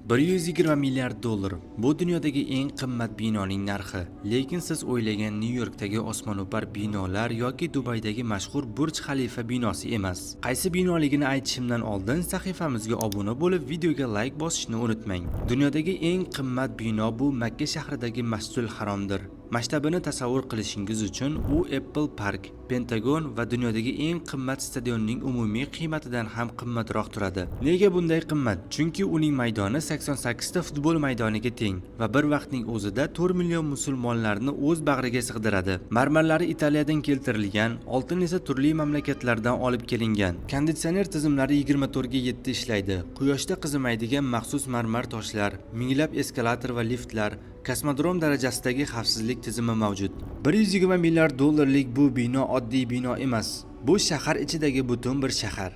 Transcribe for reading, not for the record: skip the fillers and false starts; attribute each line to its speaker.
Speaker 1: 120 milliard dollar. Bu dunyodagi eng qimmat binoning narxi. Lekin siz o'ylagan New Yorkdagi osmono'par binolar yoki Dubaydagi mashhur Burj Khalifa binosi emas. Qaysi binoligini aytishimdan oldin sahifamizga obuna bo'lib, videoga like bosishni unutmang. Dunyodagi eng qimmat bino bu Makka shahridagi Masjidul Haromdir. Masshtabini tasavvur qilishingiz uchun u Apple Park, Pentagon va dunyodagi eng qimmat stadionning umumiy qiymatidan ham qimmatroq turadi. Nega bunday qimmat? Chunki uning maydoni 88 ta futbol maydoniga teng va bir vaqtning o'zida 4 million musulmonlarni o'z bag'riga sig'diradi. Marmarlari Italiyadan keltirilgan, oltin esa turli mamlakatlardan olib kelingan. Konditsioner tizimlari 24 ga 7 ishlaydi. Quyoshda qizimaydigan maxsus marmar toshlar, minglab eskalator va liftlar, kosmodrom darajasidagi xavfsizlik tizimi mavjud. 120 milliard dollarlik bu bino oddiy bino emas. Bu shahar ichidagi butun bir shahar.